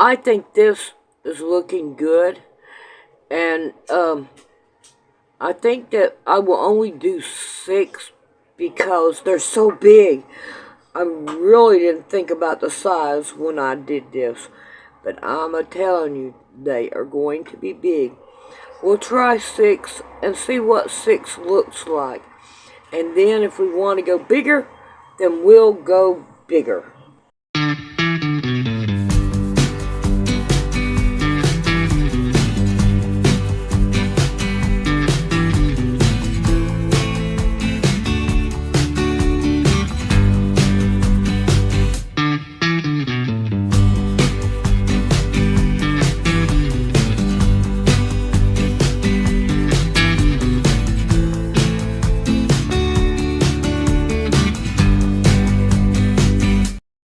I think this is looking good, and I think that I will only do 6 because they're so big. I really didn't think about the size when I did this, but I'm a telling you, they are going to be big. We'll try 6 and see what 6 looks like. And then if we want to go bigger, then we'll go bigger.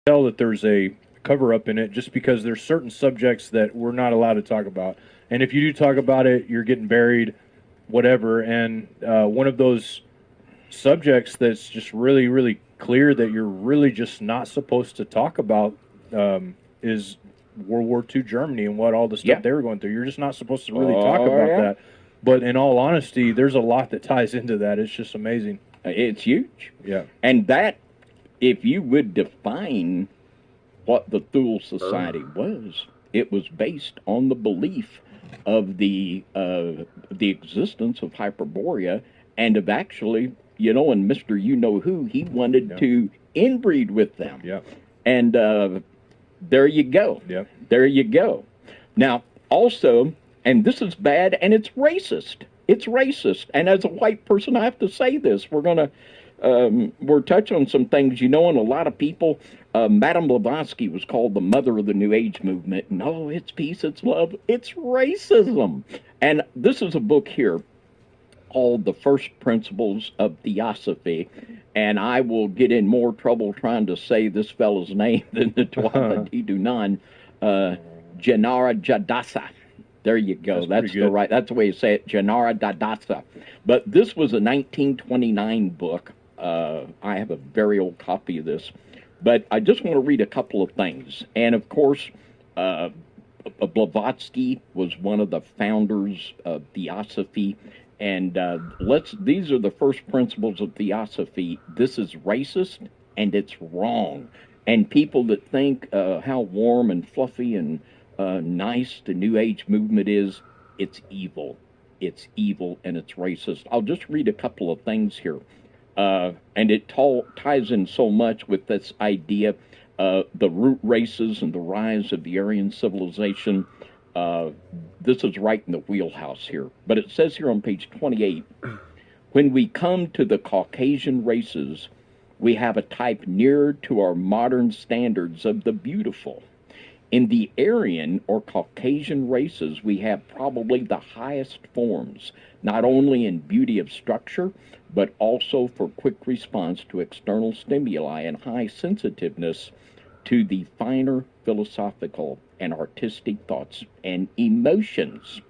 Tell that there's a cover up in it just because there's certain subjects that we're not allowed to talk about. And if you do talk about it, you're getting buried, whatever. And one of those subjects that's just really, really clear that you're really just not supposed to talk about is World War II Germany and what all the stuff Yeah. they were going through. You're just not supposed to really talk Oh, about yeah. that. But in all honesty, there's a lot that ties into that. It's just amazing. It's huge. Yeah. And that, if you would define what the Thule Society was, it was based on the belief of the existence of Hyperborea and of actually, and Mr. You Know Who, he wanted to inbreed with them. Yeah. And there you go. Yeah. There you go. Now, also, and this is bad, and it's racist. It's racist. And as a white person, I have to say this. We're touching on some things, and a lot of people, Madame Blavatsky was called the mother of the New Age movement. And, it's peace, it's love. It's racism. And this is a book here called The First Principles of Theosophy. And I will get in more trouble trying to say this fellow's name than the Tuatha De Danann, Janara Jadasa. There you go. That's the way you say it, Janara Jadasa. But this was a 1929 book. I have a very old copy of this. But I just want to read a couple of things. And of course, Blavatsky was one of the founders of Theosophy. And these are the first principles of Theosophy. This is racist and it's wrong. And people that think how warm and fluffy and nice the New Age movement is, it's evil. It's evil and it's racist. I'll just read a couple of things here. And it ties in so much with this idea, the root races and the rise of the Aryan civilization. This is right in the wheelhouse here. But it says here on page 28, when we come to the Caucasian races, we have a type nearer to our modern standards of the beautiful. In the Aryan or Caucasian races, we have probably the highest forms, not only in beauty of structure, but also for quick response to external stimuli and high sensitiveness to the finer philosophical and artistic thoughts and emotions.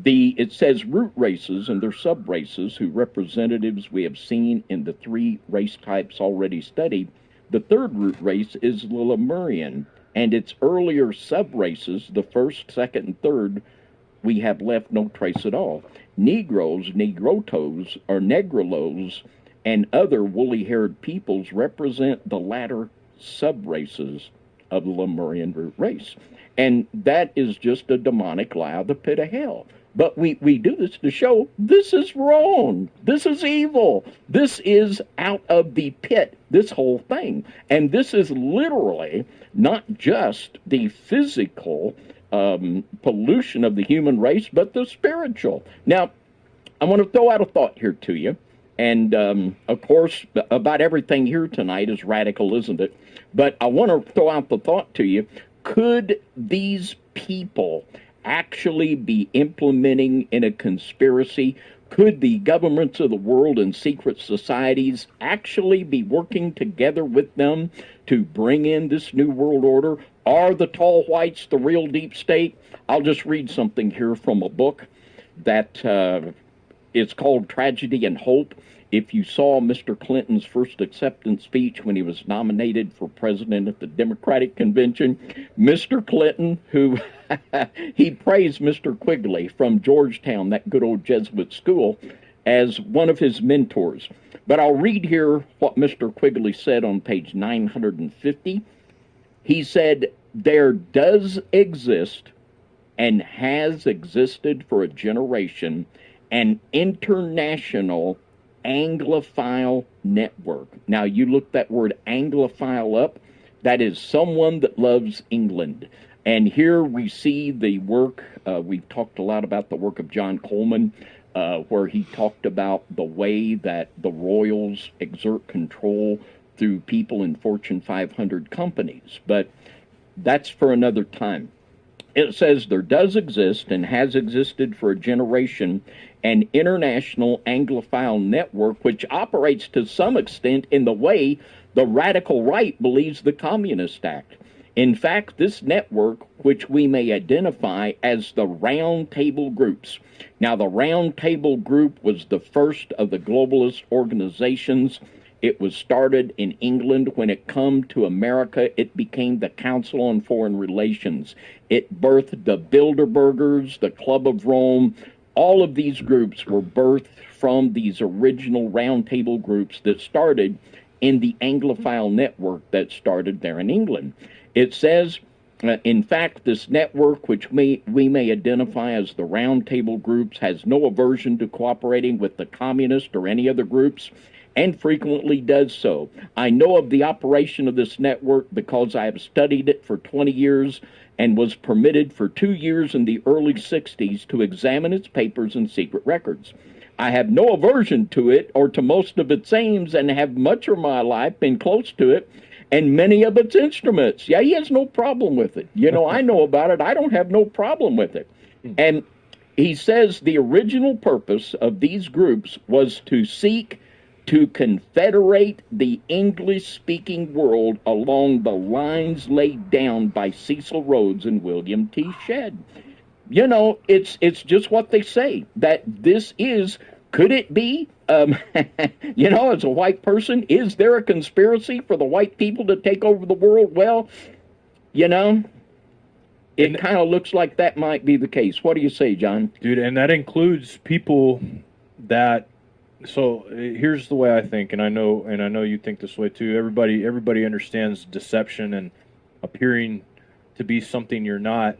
It says root races and their sub-races, whose representatives we have seen in the 3 race types already studied. The third root race is the Lemurian, and its earlier sub-races, the first, second, and third, we have left no trace at all. Negroes, Negrotos, or Negrilos, and other woolly-haired peoples represent the latter sub-races of the Lemurian root race. And that is just a demonic lie of the pit of hell. But we do this to show this is wrong. This is evil. This is out of the pit, this whole thing. And this is literally not just the physical pollution of the human race, but the spiritual. Now, I want to throw out a thought here to you. And, of course, about everything here tonight is radical, isn't it? But I want to throw out the thought to you. Could these people actually be implementing in a conspiracy? Could the governments of the world and secret societies actually be working together with them to bring in this new world order? Are the tall whites the real deep state? I'll just read something here from a book that it's called Tragedy and Hope. if you saw Mr. Clinton's first acceptance speech when he was nominated for president at the Democratic Convention, Mr. Clinton, who he praised Mr. Quigley from Georgetown, that good old Jesuit school, as one of his mentors. But I'll read here what Mr. Quigley said on page 950. He said, "There does exist and has existed for a generation an international Anglophile network." Now, you look that word Anglophile up, that is someone that loves England. And here we see the work, we've talked a lot about the work of John Coleman, where he talked about the way that the royals exert control through people in Fortune 500 companies. But that's for another time. It says there does exist and has existed for a generation an international Anglophile network which operates to some extent in the way the radical right believes the Communist Act. In fact, this network, which we may identify as the Round Table Groups. Now, the Round Table Group was the first of the globalist organizations. It was started in England. When it come to America, it became the Council on Foreign Relations. It birthed the Bilderbergers, the Club of Rome. All of these groups were birthed from these original Round Table groups that started in the Anglophile network that started there in England. It says, in fact, this network, which we may identify as the Round Table groups, has no aversion to cooperating with the communist or any other groups, and frequently does so. I know of the operation of this network because I have studied it for 20 years and was permitted for 2 years in the early 60s to examine its papers and secret records. I have no aversion to it or to most of its aims and have much of my life been close to it and many of its instruments. Yeah, he has no problem with it. You know, I know about it. I don't have no problem with it. And he says the original purpose of these groups was to seek to confederate the English-speaking world along the lines laid down by Cecil Rhodes and William T. Shedd. You know, it's just what they say, that this is, could it be, you know, as a white person, is there a conspiracy for the white people to take over the world? Well, you know, it kind of looks like that might be the case. What do you say, John? Dude, and that includes people that, so here's the way I think, and I know you think this way too. Everybody understands deception and appearing to be something you're not.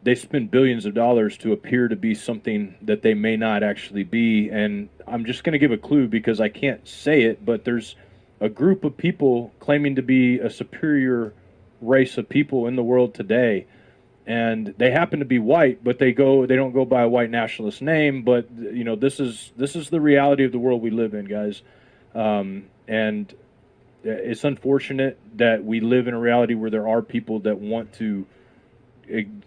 They spend billions of dollars to appear to be something that they may not actually be. And I'm just going to give a clue because I can't say it, but there's a group of people claiming to be a superior race of people in the world today. And they happen to be white, but they don't go by a white nationalist name. But you know, this is the reality of the world we live in, guys. And it's unfortunate that we live in a reality where there are people that want to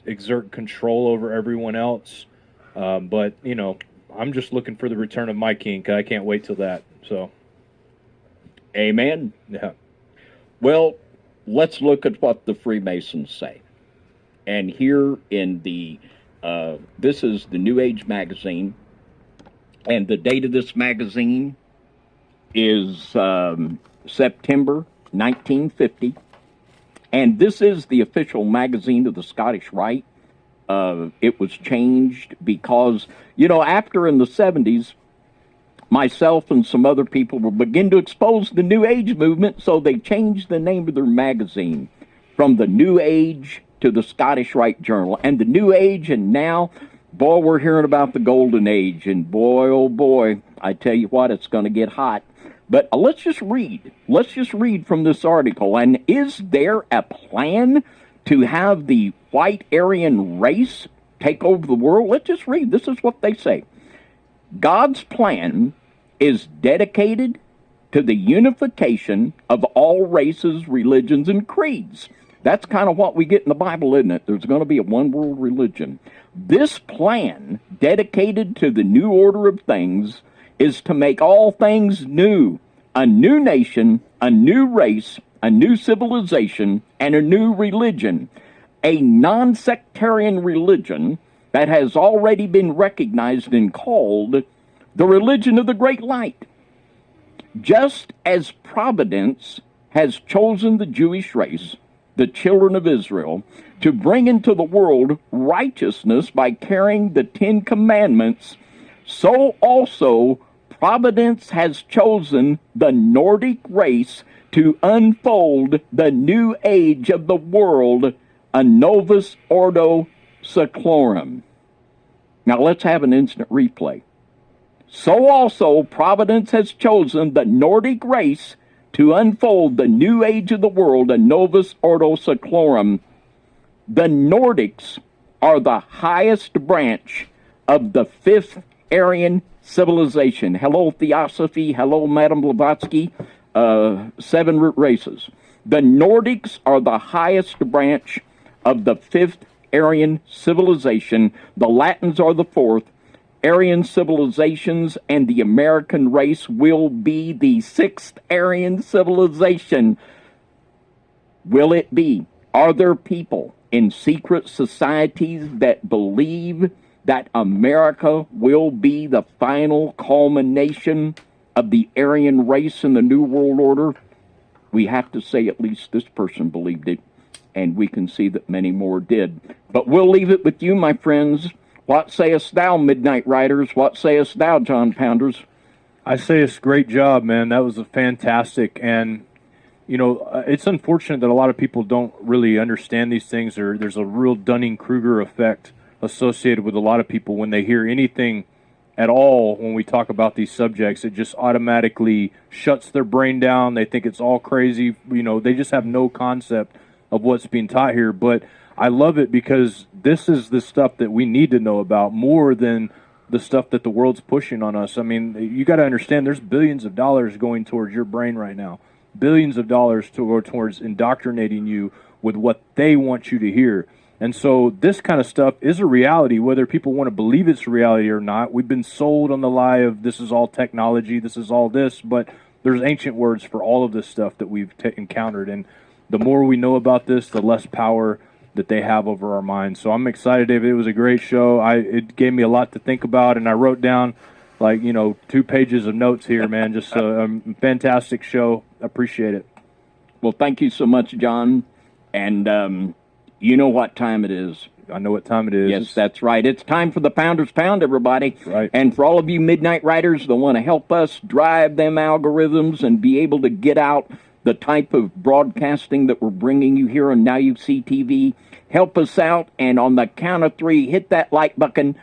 exert control over everyone else. But you know, I'm just looking for the return of my king. 'Cause I can't wait till that. So, amen. Yeah. Well, let's look at what the Freemasons say. And here in the, this is the New Age magazine, and the date of this magazine is September 1950, and this is the official magazine of the Scottish Rite. It was changed because, you know, after in the 70s, myself and some other people will begin to expose the New Age movement, so they changed the name of their magazine from the New Age to the Scottish Rite Journal. And the New Age, and now, boy, we're hearing about the Golden Age, and boy, oh boy, I tell you what, it's going to get hot. But let's just read from this article. And is there a plan to have the white Aryan race take over the world? Let's just read. This is what they say. God's plan is dedicated to the unification of all races, religions, and creeds. That's kind of what we get in the Bible, isn't it? There's going to be a one-world religion. This plan, dedicated to the new order of things, is to make all things new. A new nation, a new race, a new civilization, and a new religion. A non-sectarian religion that has already been recognized and called the religion of the Great Light. Just as providence has chosen the Jewish race, the children of Israel, to bring into the world righteousness by carrying the Ten Commandments, so also providence has chosen the Nordic race to unfold the new age of the world, a Novus Ordo Seclorum. Now let's have an instant replay. So also providence has chosen the Nordic race to unfold the new age of the world, a Novus Ordo Seclorum. The Nordics are the highest branch of the fifth Aryan civilization. Hello, Theosophy. Hello, Madame Blavatsky. 7 root races. The Nordics are the highest branch of the fifth Aryan civilization. The Latins are the fourth. Aryan civilizations and the American race will be the sixth Aryan civilization. Will it be? Are there people in secret societies that believe that America will be the final culmination of the Aryan race in the New World Order? We have to say at least this person believed it, and we can see that many more did. But we'll leave it with you, my friends. What sayest thou, Midnight Riders? What sayest thou, John Pounders? I say it's a great job, man. That was a fantastic, and you know, it's unfortunate that a lot of people don't really understand these things, or there's a real Dunning-Kruger effect associated with a lot of people when they hear anything at all when we talk about these subjects. It just automatically shuts their brain down. They think it's all crazy. You know, they just have no concept of what's being taught here. But I love it because this is the stuff that we need to know about more than the stuff that the world's pushing on us. I mean, you got to understand there's billions of dollars going towards your brain right now. Billions of dollars to go towards indoctrinating you with what they want you to hear. And so this kind of stuff is a reality, whether people want to believe it's a reality or not. We've been sold on the lie of this is all technology, this is all this, but there's ancient words for all of this stuff that we've encountered. And the more we know about this, the less power that they have over our minds. So I'm excited, David. It was a great show. It gave me a lot to think about, and I wrote down 2 pages of notes here, man. Just a fantastic show. Appreciate it. Well, thank you so much, John. And you know what time it is. I know what time it is. Yes, that's right. It's time for the Pounders Pound, everybody. Right. And for all of you Midnight Riders that want to help us drive them algorithms and be able to get out the type of broadcasting that we're bringing you here on Now You See TV, help us out, and on the count of 3, hit that like button.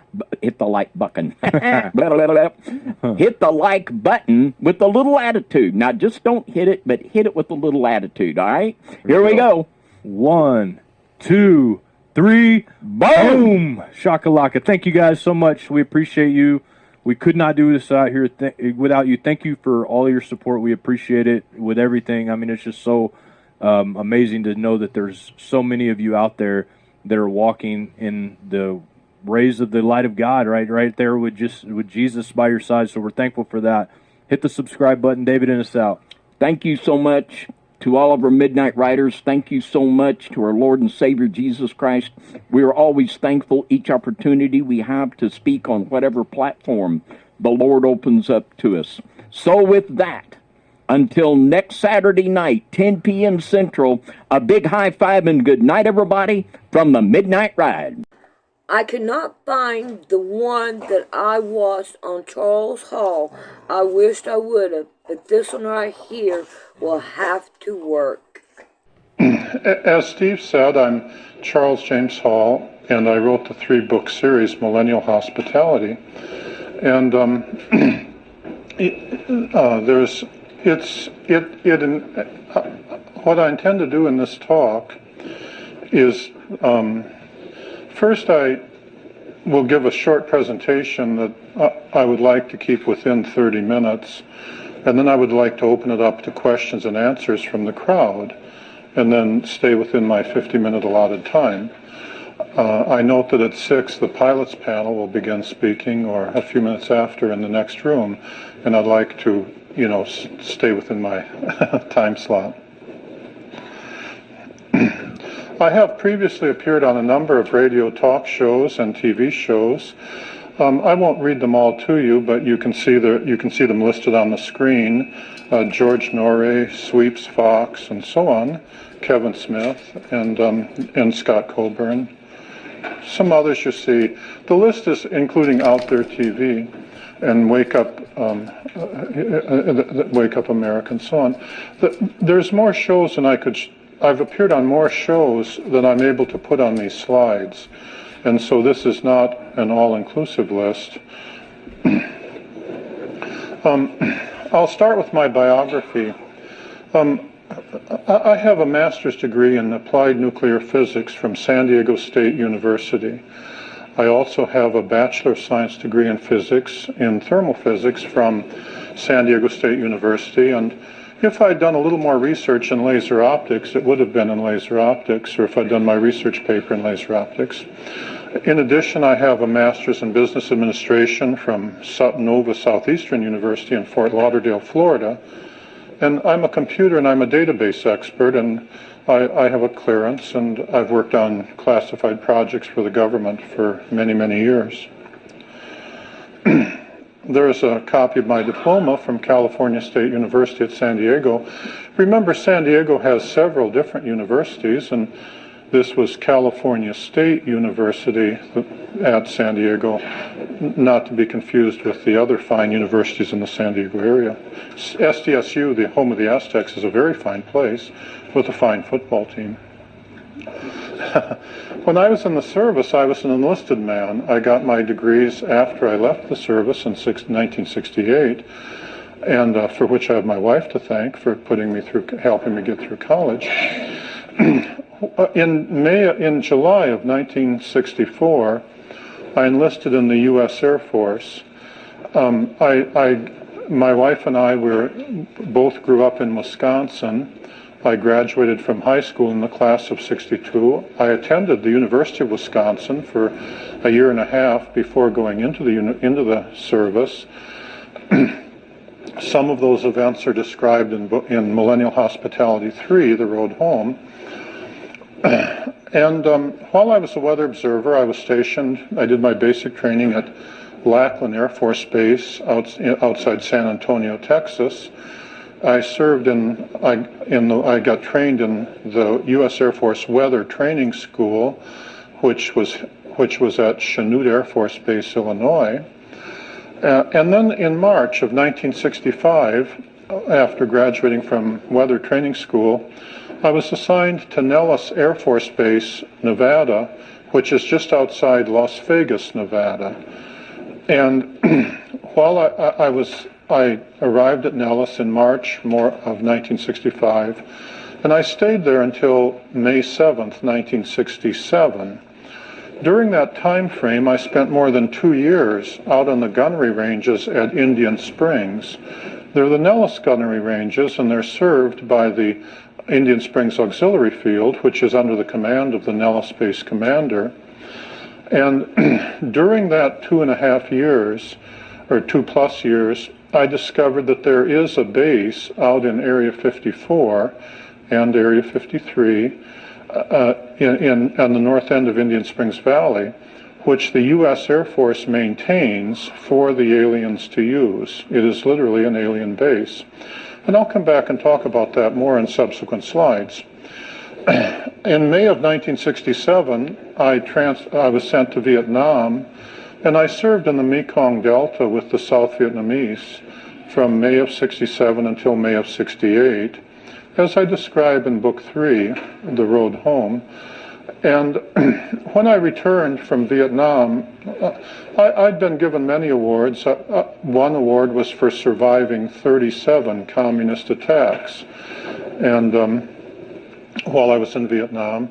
Hit the like button. Hit the like button with a little attitude. Now, just don't hit it, but hit it with a little attitude, all right? Here we go. 1, 2, 3, boom! Shakalaka. Thank you guys so much. We appreciate you. We could not do this out here without you. Thank you for all your support. We appreciate it with everything. I mean, it's just so amazing to know that there's so many of you out there that are walking in the rays of the light of God, right there with Jesus by your side. So we're thankful for that. Hit the subscribe button, David, and us out. Thank you so much to all of our Midnight Riders. Thank you so much to our Lord and Savior Jesus Christ. We are always thankful each opportunity we have to speak on whatever platform the Lord opens up to us. So with that, until next Saturday night, 10 p.m. Central, a big high five and good night, everybody, from the Midnight Ride. I could not find the one that I watched on Charles Hall. I wished I would have, but this one right here will have to work. As Steve said, I'm Charles James Hall, and I wrote the 3-book series, Millennial Hospitality. And what I intend to do in this talk is first, I will give a short presentation that I would like to keep within 30 minutes, and then I would like to open it up to questions and answers from the crowd, and then stay within my 50-minute allotted time. I note that at 6, the pilots panel will begin speaking, or a few minutes after in the next room, and I'd like to, stay within my time slot. I have previously appeared on a number of radio talk shows and TV shows. I won't read them all to you, but you can see them listed on the screen. George Norrie, Sweeps Fox, and so on. Kevin Smith and Scott Coburn. Some others you see. The list is including Out There TV and Wake Up America and so on. There's more shows than I've appeared on more shows than I'm able to put on these slides. And so this is not an all-inclusive list. I'll start with my biography. I have a master's degree in applied nuclear physics from San Diego State University. I also have a Bachelor of Science degree in physics, in thermal physics from San Diego State University. And if I'd done a little more research in laser optics, it would have been in laser optics, or if I'd done my research paper in laser optics. In addition, I have a master's in business administration from Nova Southeastern University in Fort Lauderdale, Florida. And I'm a computer and I'm a database expert, and I have a clearance, and I've worked on classified projects for the government for many, many years. There's a copy of my diploma from California State University at San Diego. Remember, San Diego has several different universities, and this was California State University at San Diego, not to be confused with the other fine universities in the San Diego area. SDSU, the home of the Aztecs, is a very fine place with a fine football team. When I was in the service, I was an enlisted man. I got my degrees after I left the service in 1968, and for which I have my wife to thank for helping me get through college. In July of 1964, I enlisted in the U.S. Air Force. My wife and I both grew up in Wisconsin. I graduated from high school in the class of '62. I attended the University of Wisconsin for a year and a half before going into the service. Some of those events are described in Millennial Hospitality 3, The Road Home. And while I was a weather observer, I was stationed. I did my basic training at Lackland Air Force Base outside San Antonio, Texas. I got trained in the U.S. Air Force Weather Training School, which was at Chanute Air Force Base, Illinois. And then in March of 1965, after graduating from Weather Training School, I was assigned to Nellis Air Force Base, Nevada, which is just outside Las Vegas, Nevada. And while I arrived at Nellis in March of 1965, and I stayed there until May 7th, 1967. During that time frame, I spent more than 2 years out on the gunnery ranges at Indian Springs. They're the Nellis gunnery ranges, and they're served by the Indian Springs Auxiliary Field, which is under the command of the Nellis Base Commander. And during that 2.5 years, or 2+ years, I discovered that there is a base out in Area 54 and Area 53 on the north end of Indian Springs Valley, which the U.S. Air Force maintains for the aliens to use. It is literally an alien base. And I'll come back and talk about that more in subsequent slides. In May of 1967, I was sent to Vietnam, and I served in the Mekong Delta with the South Vietnamese from May of '67 until May of '68, as I describe in Book 3, The Road Home. And when I returned from Vietnam, I'd been given many awards. One award was for surviving 37 communist attacks, and while I was in Vietnam.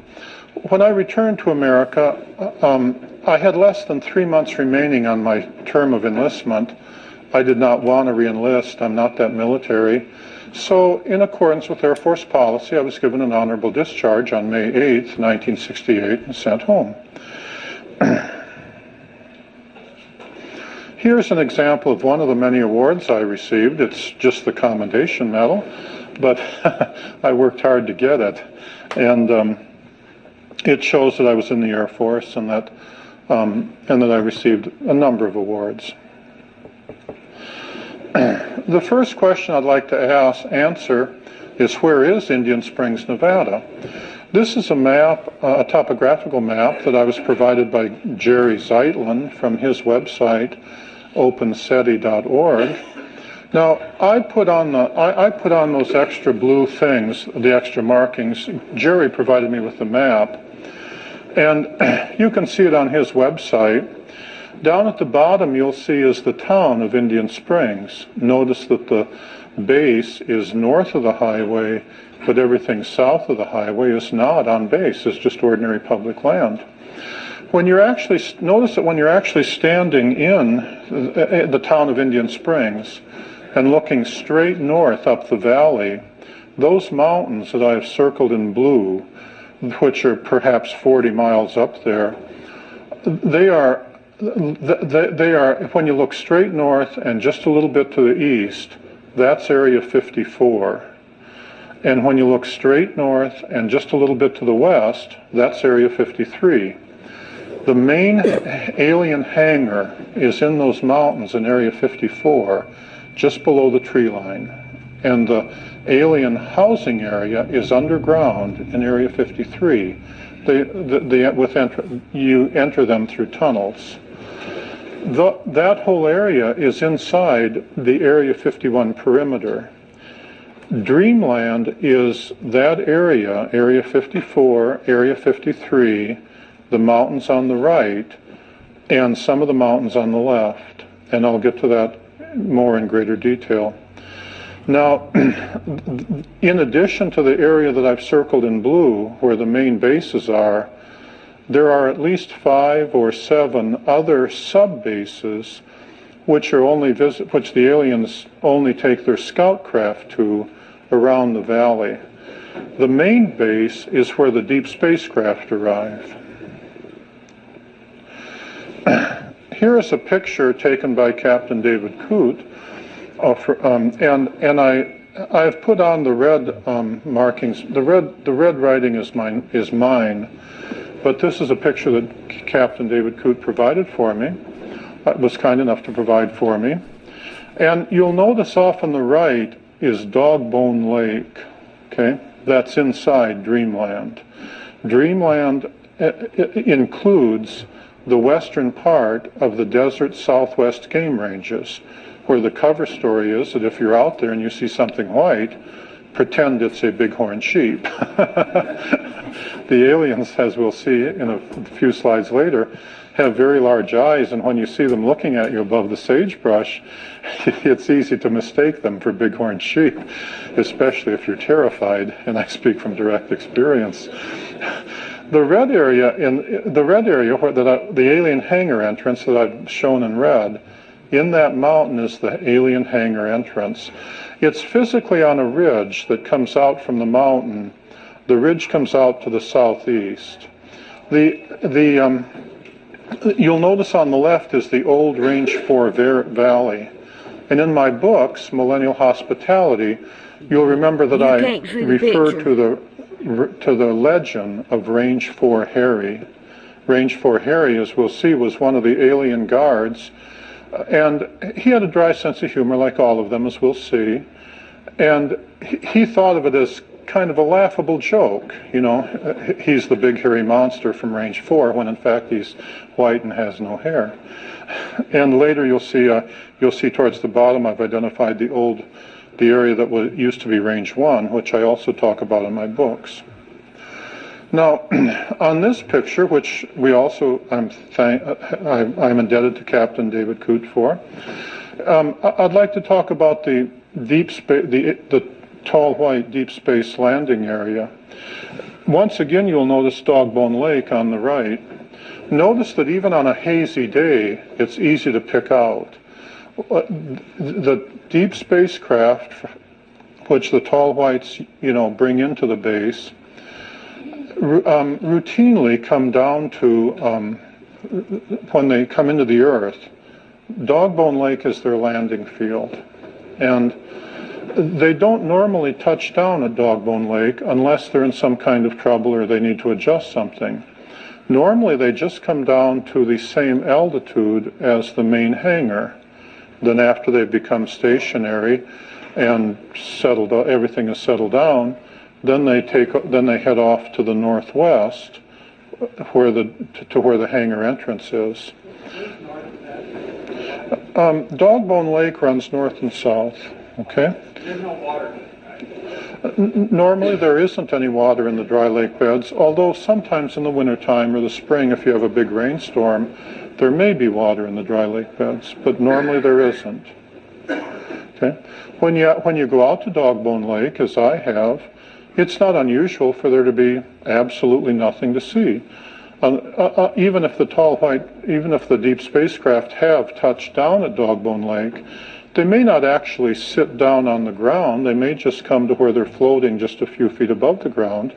When I returned to America, I had less than 3 months remaining on my term of enlistment. I did not want to re-enlist. I'm not that military. So, in accordance with Air Force policy, I was given an honorable discharge on May 8th, 1968, and sent home. Here's an example of one of the many awards I received. It's just the Commendation Medal, but I worked hard to get it. And it shows that I was in the Air Force and that and that I received a number of awards. The first question I'd like to answer is, where is Indian Springs, Nevada? This is a map, a topographical map that I was provided by Jerry Zeitlin from his website, openseti.org. Now, I put on those extra blue things, the extra markings. Jerry provided me with the map, and you can see it on his website. Down at the bottom, you'll see is the town of Indian Springs. Notice that the base is north of the highway, but everything south of the highway is not on base. It's just ordinary public land. Notice that when you're actually standing in the town of Indian Springs and looking straight north up the valley, those mountains that I've circled in blue, which are perhaps 40 miles up there, they are, when you look straight north and just a little bit to the east, that's Area 54. And when you look straight north and just a little bit to the west, that's Area 53. The main alien hangar is in those mountains in Area 54, just below the tree line. And the alien housing area is underground in Area 53. You enter them through tunnels. That whole area is inside the Area 51 perimeter. Dreamland is that area, Area 54, Area 53, the mountains on the right, and some of the mountains on the left. And I'll get to that more in greater detail. Now, in addition to the area that I've circled in blue, where the main bases are, there are at least 5 or 7 other sub-bases which the aliens only take their scout craft to around the valley. The main base is where the deep spacecraft arrive. Here is a picture taken by Captain David Coote, and I've put on the red markings. The red writing is mine, but this is a picture that Captain David Coote provided for me. Was kind enough to provide for me, and you'll notice off on the right is Dogbone Lake. Okay, that's inside Dreamland. Dreamland includes the western part of the Desert Southwest Game Ranges, where the cover story is that if you're out there and you see something white, pretend it's a bighorn sheep. The aliens, as we'll see in a few slides later, have very large eyes, and when you see them looking at you above the sagebrush, it's easy to mistake them for bighorn sheep, especially if you're terrified, and I speak from direct experience. The red area where the alien hangar entrance that I've shown in red, in that mountain is the alien hangar entrance. It's physically on a ridge that comes out from the mountain. The ridge comes out to the southeast. You'll notice on the left is the old Range 4 Valley. And in my books, Millennial Hospitality, you'll remember that I refer to the legend of Range 4 Harry. Range 4 Harry, as we'll see, was one of the alien guards. And he had a dry sense of humor, like all of them, as we'll see. And he thought of it as kind of a laughable joke. You know, he's the big hairy monster from Range 4, when in fact he's white and has no hair. And later you'll see towards the bottom I've identified the area that used to be Range 1, which I also talk about in my books. Now, on this picture, which I'm indebted to Captain David Coote for, I'd like to talk about the tall white deep space landing area. Once again, you'll notice Dogbone Lake on the right. Notice that even on a hazy day, it's easy to pick out. The deep spacecraft, which the tall whites, bring into the base, routinely come down to, when they come into the Earth, Dogbone Lake is their landing field. And they don't normally touch down at Dogbone Lake unless they're in some kind of trouble or they need to adjust something. Normally they just come down to the same altitude as the main hangar. Then after they've become stationary and settled, everything is settled down, then they head off to the northwest, where the hangar entrance is. Dogbone Lake runs north and south. Okay. There's no water. Normally there isn't any water in the dry lake beds, although sometimes in the wintertime or the spring, if you have a big rainstorm, there may be water in the dry lake beds, but normally there isn't. Okay? When you go out to Dogbone Lake, as I have, it's not unusual for there to be absolutely nothing to see. Even if the deep spacecraft have touched down at Dogbone Lake, they may not actually sit down on the ground. They may just come to where they're floating just a few feet above the ground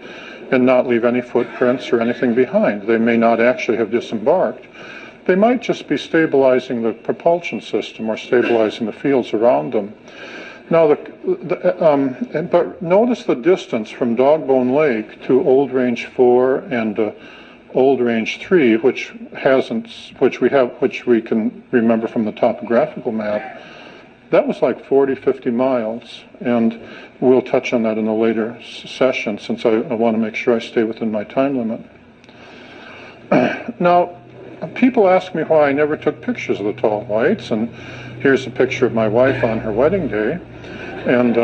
and not leave any footprints or anything behind. They may not actually have disembarked. They might just be stabilizing the propulsion system or stabilizing the fields around them. Now, but notice the distance from Dogbone Lake to Old Range 4 and Old Range 3, which we can remember from the topographical map. That was like 40, 50 miles, and we'll touch on that in a later session since I want to make sure I stay within my time limit. Now, people ask me why I never took pictures of the tall whites, and here's a picture of my wife on her wedding day, and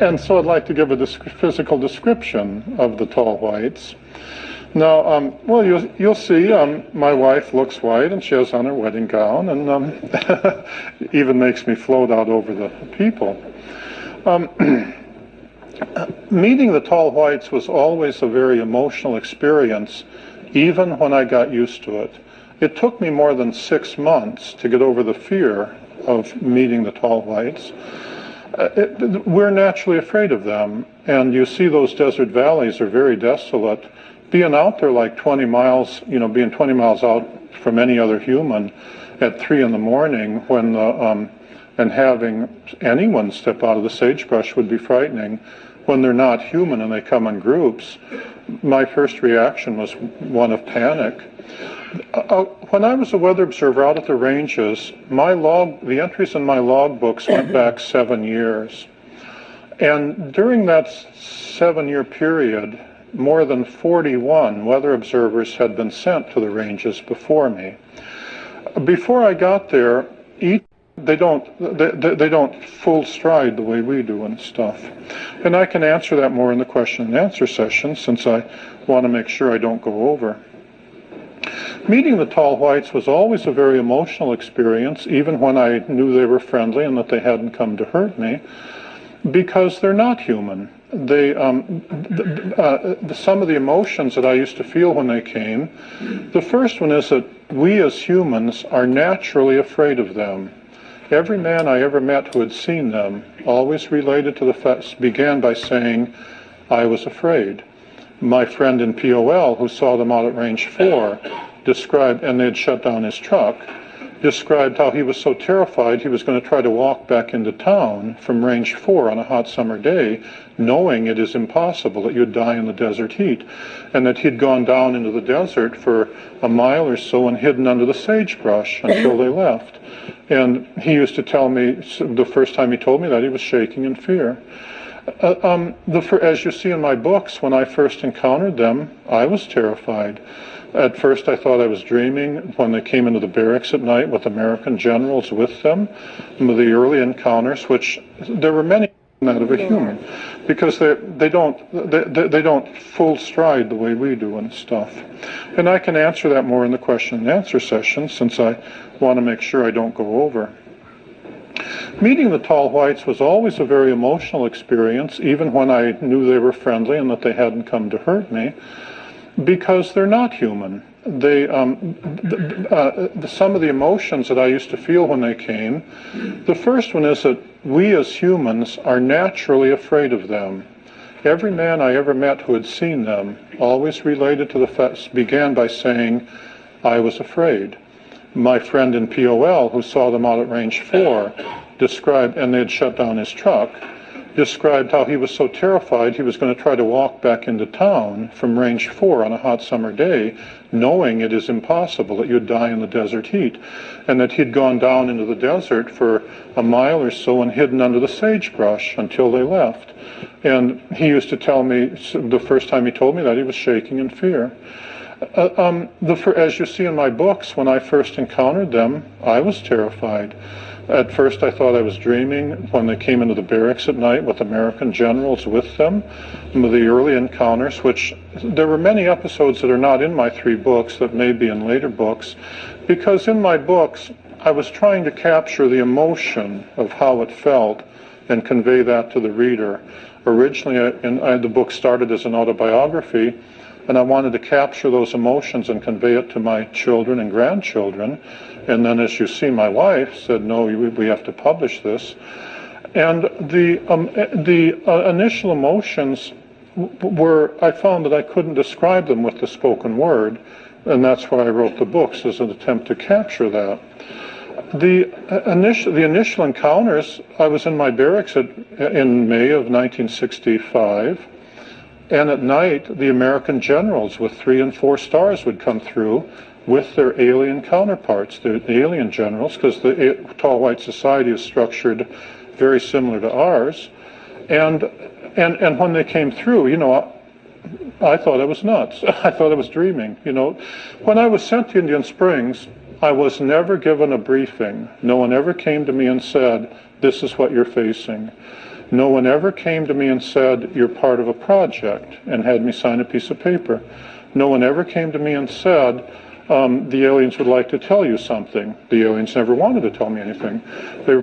and so I'd like to give a physical description of the tall whites. Now, well, you'll see my wife looks white, and she has on her wedding gown, and even makes me float out over the people. Meeting the tall whites was always a very emotional experience, even when I got used to it. It took me more than 6 months to get over the fear of meeting the tall whites. We're naturally afraid of them, and you see those desert valleys are very desolate. Being out there like 20 miles, being 20 miles out from any other human at 3 in the morning when and having anyone step out of the sagebrush would be frightening. When they're not human and they come in groups, my first reaction was one of panic. When I was a weather observer out at the ranges, the entries in my log books went back 7 years. And during that 7-year period, more than 41 weather observers had been sent to the ranges before me. Before I got there, they don't full stride the way we do and stuff. And I can answer that more in the question and answer session since I want to make sure I don't go over. Meeting the tall whites was always a very emotional experience, even when I knew they were friendly and that they hadn't come to hurt me, because they're not human. Some of the emotions that I used to feel when they came, the first one is that we as humans are naturally afraid of them. Every man I ever met who had seen them always related to the fact, began by saying, I was afraid. My friend in POL who saw them out at Range 4 described, and they had shut down his truck, described how he was so terrified he was going to try to walk back into town from Range 4 on a hot summer day, knowing it is impossible that you'd die in the desert heat, and that he'd gone down into the desert for a mile or so and hidden under the sagebrush until they left. And he used to tell me, the first time he told me that, he was shaking in fear. As you see in my books, when I first encountered them, I was terrified. At first I thought I was dreaming when they came into the barracks at night with American generals with them. The early encounters, which there were many that of a human, because they don't full stride the way we do and stuff. And I can answer that more in the question and answer session since I want to make sure I don't go over. Meeting the tall whites was always a very emotional experience, even when I knew they were friendly and that they hadn't come to hurt me, because they're not human. Some of the emotions that I used to feel when they came, the first one is that we as humans are naturally afraid of them. Every man I ever met who had seen them always related to the fact, began by saying, I was afraid. My friend in POL who saw them out at Range 4 described, and they had shut down his truck, described how he was so terrified he was going to try to walk back into town from Range 4 on a hot summer day, knowing it is impossible, that you'd die in the desert heat, and that he'd gone down into the desert for a mile or so and hidden under the sagebrush until they left. And he used to tell me, the first time he told me that, he was shaking in fear. As you see in my books, when I first encountered them, I was terrified. At first I thought I was dreaming when they came into the barracks at night with American generals with them. The early encounters, which there were many episodes that are not in my 3 books that may be in later books, because in my books I was trying to capture the emotion of how it felt and convey that to the reader. Originally, the book started as an autobiography, and I wanted to capture those emotions and convey it to my children and grandchildren. And then, as you see, my wife said, no, we have to publish this. And the initial emotions were, I found that I couldn't describe them with the spoken word, and that's why I wrote the books, as an attempt to capture that. The initial encounters, I was in my barracks in May of 1965, and at night the American generals with 3 and 4 stars would come through with their alien counterparts, the alien generals, because the Tall White Society is structured very similar to ours. And when they came through, you know, I thought I was nuts. I thought I was dreaming, you know. When I was sent to Indian Springs, I was never given a briefing. No one ever came to me and said, this is what you're facing. No one ever came to me and said, you're part of a project, and had me sign a piece of paper. No one ever came to me and said, the aliens would like to tell you something. The aliens never wanted to tell me anything. They